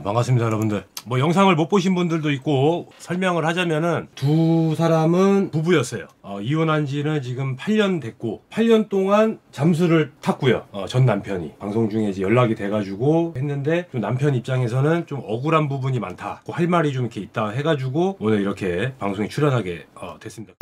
반갑습니다 여러분들. 뭐 영상을 못 보신 분들도 있고 설명을 하자면은 두 사람은 부부였어요. 이혼한 지는 지금 8년 됐고 8년 동안 잠수를 탔고요. 전 남편이 방송 중에 이제 연락이 돼가지고 했는데 좀 남편 입장에서는 좀 억울한 부분이 많다, 할 말이 좀 이렇게 있다 해가지고 오늘 이렇게 방송에 출연하게 됐습니다.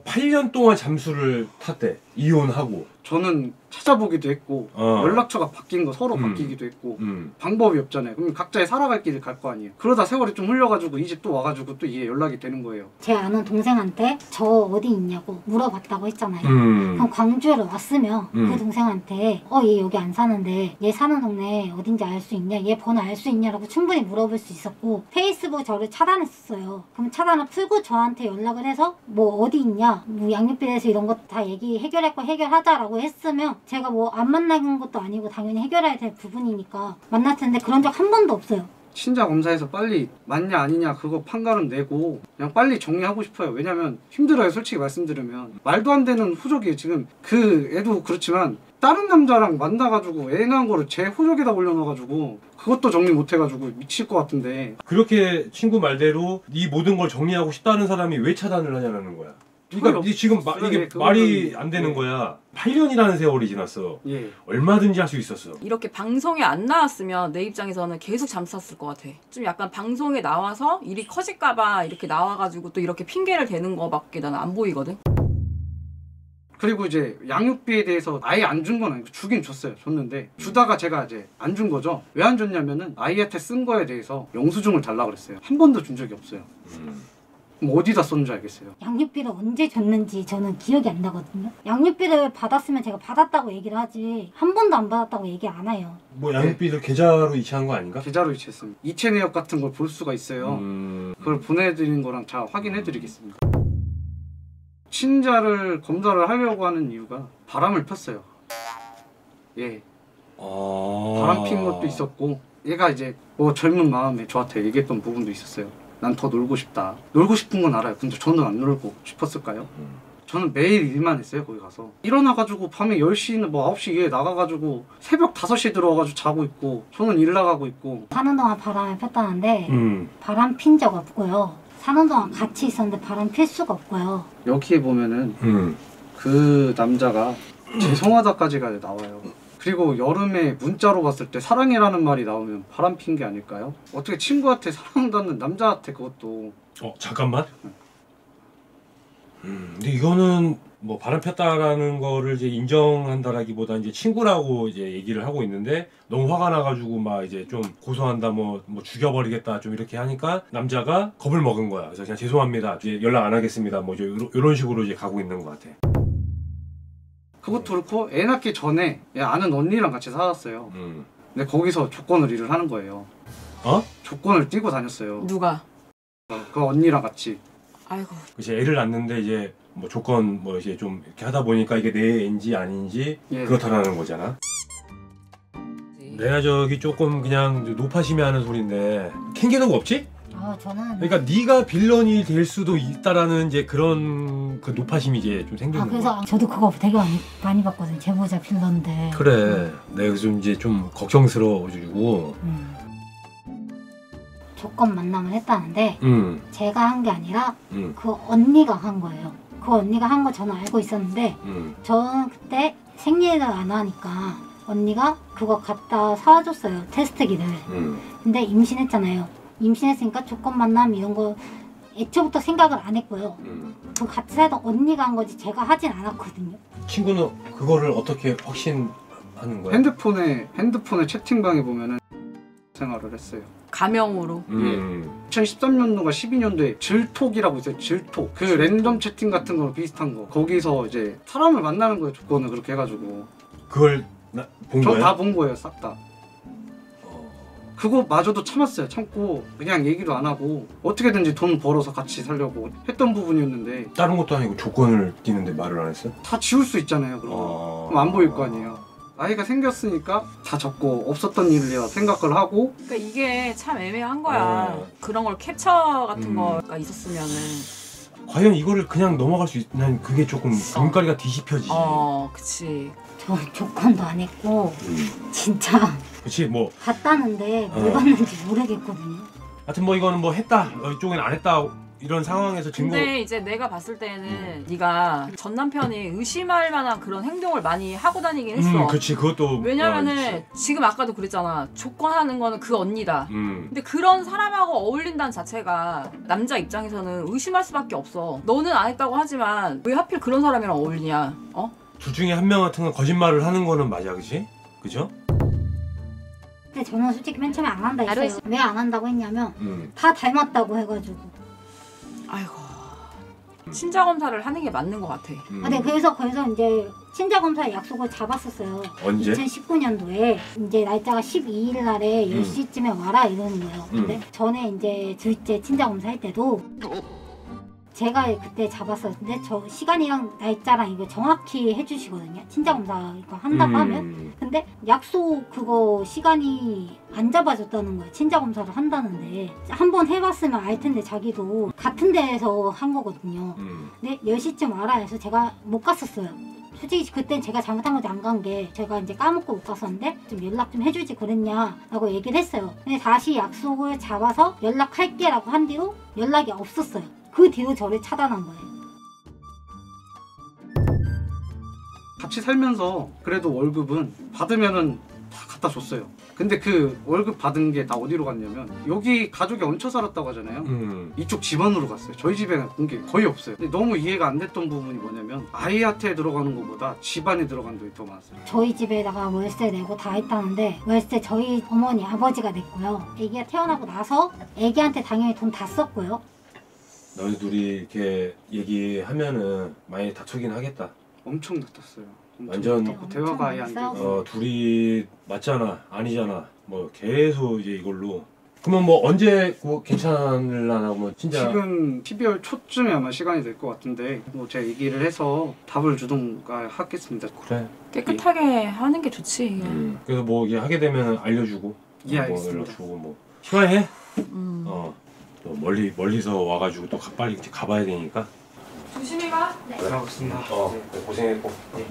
8년 동안 잠수를 탔대. 이혼하고. 저는 찾아보기도 했고 연락처가 바뀐 거 서로 바뀌기도 했고 방법이 없잖아요. 그럼 각자의 살아갈 길을 갈 거 아니에요. 그러다 세월이 좀 흘려가지고 이제 또 와가지고 또 이게 연락이 되는 거예요. 제 아는 동생한테 저 어디 있냐고 물어봤다고 했잖아요. 그럼 광주에 왔으면 그 동생한테 얘 여기 안 사는데 얘 사는 동네 어딘지 알 수 있냐, 얘 번호 알 수 있냐라고 충분히 물어볼 수 있었고, 페이스북 저를 차단했었어요. 그럼 차단을 풀고 저한테 연락을 해서 뭐 어디 있냐, 뭐 양육비에 대해서 이런 것 다 해결할 거 해결하자라고 했으면 제가 뭐 안 만나는 것도 아니고 당연히 해결해야 될 부분이니까 만날 텐데 그런 적 한 번도 없어요. 친자 검사에서 빨리 맞냐 아니냐 그거 판가름 내고 그냥 빨리 정리하고 싶어요. 왜냐면 힘들어요. 솔직히 말씀드리면 말도 안 되는 후적이에요. 지금 그 애도 그렇지만 다른 남자랑 만나가지고 애 낳은 거를 제 후적에다 올려놔가지고 그것도 정리 못해가지고 미칠 것 같은데, 그렇게 친구 말대로 이 모든 걸 정리하고 싶다는 사람이 왜 차단을 하냐는 거야. 그러니까 지금 이게 말이 안 되는 거야. 8년이라는 세월이 지났어. 얼마든지 할 수 있었어. 이렇게 방송에 안 나왔으면 내 입장에서는 계속 잠쌌을 것 같아. 좀 약간 방송에 나와서 일이 커질까봐 이렇게 나와가지고 또 이렇게 핑계를 대는 거밖에 나는 안 보이거든. 그리고 이제 양육비에 대해서 아예 안 준 건 아니고 주긴 줬어요. 줬는데 주다가 제가 이제 안 준 거죠. 왜 안 줬냐면은 아이한테 쓴 거에 대해서 영수증을 달라고 그랬어요. 한 번도 준 적이 없어요. 그럼 어디다 썼는지 알겠어요. 양육비를 언제 줬는지 저는 기억이 안 나거든요. 양육비를 받았으면 제가 받았다고 얘기를 하지 한 번도 안 받았다고 얘기 안 해요. 뭐 양육비를 계좌로 이체한 거 아닌가? 계좌로 이체했습니다. 이체 내역 같은 걸 볼 수가 있어요. 그걸 보내드린 거랑 다 확인해드리겠습니다. 친자를 검사를 하려고 하는 이유가 바람을 폈어요. 바람 핀 것도 있었고, 얘가 이제 뭐 젊은 마음에 저한테 얘기했던 부분도 있었어요. 난 더 놀고 싶다. 놀고 싶은 건 알아요. 근데 저는 안 놀고 싶었을까요? 저는 매일 일만 했어요. 거기 가서 일어나가지고 밤에 10시나 뭐 9시에 나가가지고 새벽 5시에 들어와가지고 자고 있고, 저는 일 나가고 있고. 사는 동안 바람을 폈다는데 바람 핀 적 없고요. 사는 동안 같이 있었는데 바람 필 수가 없고요. 여기에 보면은 그 남자가 죄송하다까지가 나와요. 그리고 여름에 문자로 봤을 때 사랑해라는 말이 나오면 바람 핀 게 아닐까요? 어떻게 친구한테 사랑한다는 남자한테 그것도. 잠깐만. 근데 이거는 뭐 바람 폈다라는 거를 이제 인정한다라기보다 이제 친구라고 이제 얘기를 하고 있는데, 너무 화가 나가지고 막 이제 좀 고소한다, 뭐 죽여버리겠다 좀 이렇게 하니까 남자가 겁을 먹은 거야. 그래서 그냥 죄송합니다, 이제 연락 안 하겠습니다, 뭐 이런 식으로 이제 가고 있는 것 같아. 그것도 그렇고 애 낳기 전에 아는 언니랑 같이 살았어요. 근데 거기서 조건을 일을 하는 거예요. 조건을 띄고 다녔어요. 누가? 그 언니랑 같이. 아이고. 이제 애를 낳는데 이제 뭐 조건 뭐 이제 좀 이렇게 하다 보니까 이게 내 애인지 아닌지 그렇다라는 거잖아. 내가 저기 조금 그냥 노파심이 하는 소린데 캥기는 거 없지? 저는 그러니까 네가 빌런이 될 수도 있다라는 이제 그런 그 노파심이 이제 좀 생기는 거야. 그래서 저도 그거 되게 많이 봤거든요. 제보자 빌런데. 그래. 내가 좀 이제 좀 걱정스러워지고. 조건 만남을 했다는데 제가 한 게 아니라 그 언니가 한 거예요. 그 언니가 한 거 저는 알고 있었는데 저는 그때 생리를 안 하니까 언니가 그거 갖다 사줬어요. 테스트기를. 근데 임신했잖아요. 임신했으니까 조건 만남 이런 거 애초부터 생각을 안 했고요. 그 같이 살던 언니가 한 거지 제가 하진 않았거든요. 친구는 그거를 어떻게 확신하는 거야? 핸드폰에 채팅방에 보면은 생활을 했어요. 가명으로. 2013년도가 12년도에 질톡이라고 있어요. 질톡. 그 랜덤 채팅 같은 거 비슷한 거. 거기서 이제 사람을 만나는 거예요. 조건을 그렇게 해가지고. 그걸 본 거야? 저 다 본 거예요. 싹 다. 그거마저도 참았어요. 참고 그냥 얘기도 안 하고 어떻게든지 돈 벌어서 같이 살려고 했던 부분이었는데. 다른 것도 아니고 조건을 띄는데 말을 안 했어? 다 지울 수 있잖아요. 그럼 안 보일 거 아니에요. 아이가 생겼으니까 다 적고 없었던 일이라 생각을 하고. 그러니까 이게 참 애매한 거야. 그런 걸 캡처 같은 거가 있었으면은. 과연 이거를 그냥 넘어갈 수 있는 그게 조금 눈가리가 뒤집혀지지. 그치. 저 조건도 안 했고 진짜 그치 뭐 갔다는데 뭘 어. 봤는지 모르겠거든요. 하여튼 뭐 이거는 뭐 했다 이쪽엔 안 했다 이런 상황에서 증거. 근데 이제 내가 봤을 때는 네가 전 남편이 의심할 만한 그런 행동을 많이 하고 다니긴 했어. 그치 그것도. 왜냐면은 지금 아까도 그랬잖아. 조건하는 거는 그 언니다. 근데 그런 사람하고 어울린다는 자체가 남자 입장에서는 의심할 수밖에 없어. 너는 안 했다고 하지만 왜 하필 그런 사람이랑 어울리냐? 둘 중에 한 명 같은 건 거짓말을 하는 거는 맞아, 그치? 그죠? 근데 저는 솔직히 맨 처음에 안 한다 했어요. 왜 안 한다고 했냐면 다 닮았다고 해가지고. 아이고. 친자 검사를 하는 게 맞는 것 같아. 네, 그래서 이제 친자 검사 약속을 잡았었어요. 언제? 2019년도에 이제 날짜가 12일 날에 10시쯤에 와라 이러는 거예요. 근데 전에 이제 둘째 친자 검사 할 때도 제가 그때 잡았었는데 저 시간이랑 날짜랑 이거 정확히 해주시거든요. 친자 검사 이거 한다고 하면. 근데 약속 그거 시간이 안 잡아줬다는 거예요. 친자 검사를 한다는데 한 번 해봤으면 알 텐데 자기도 같은 데에서 한 거거든요. 근데 10시쯤 와라 해서 제가 못 갔었어요. 솔직히 그땐 제가 잘못한 건지 안 간 게 제가 이제 까먹고 못 갔었는데 좀 연락 좀 해주지 그랬냐라고 얘기를 했어요. 근데 다시 약속을 잡아서 연락할게 라고 한 뒤로 연락이 없었어요. 그 뒤로 저를 차단한 거예요. 같이 살면서 그래도 월급은 받으면은 다 갖다 줬어요. 근데 그 월급 받은 게 다 어디로 갔냐면 여기 가족이 얹혀 살았다고 하잖아요. 이쪽 집안으로 갔어요. 저희 집에는 본 게 거의 없어요. 근데 너무 이해가 안 됐던 부분이 뭐냐면 아이한테 들어가는 것보다 집안에 들어간 돈이 더 많았어요. 저희 집에다가 월세 내고 다 했다는데 월세 저희 어머니 아버지가 냈고요. 애기가 태어나고 나서 애기한테 당연히 돈 다 썼고요. 너희 둘이 이렇게 얘기하면은 많이 다투긴 하겠다. 엄청 다퉜어요. 완전 대화가 아예 안 되고. 둘이 맞잖아 아니잖아 뭐 계속 이제 이걸로. 그러면 뭐 언제 뭐 괜찮을라나 뭐 진짜. 지금 12월 초쯤에 아마 시간이 될 것 같은데 뭐 제가 얘기를 해서 답을 주던가 하겠습니다. 그래. 깨끗하게 하는 게 좋지. 그래서 뭐 이게 하게 되면 알려주고. 예, 뭐 알겠습니다. 연락주고 뭐 시간해. 또 멀리서 와가지고 또 빨리 가봐야 되니까. 조심히 가. 들어가겠습니다. 고생했고. 네.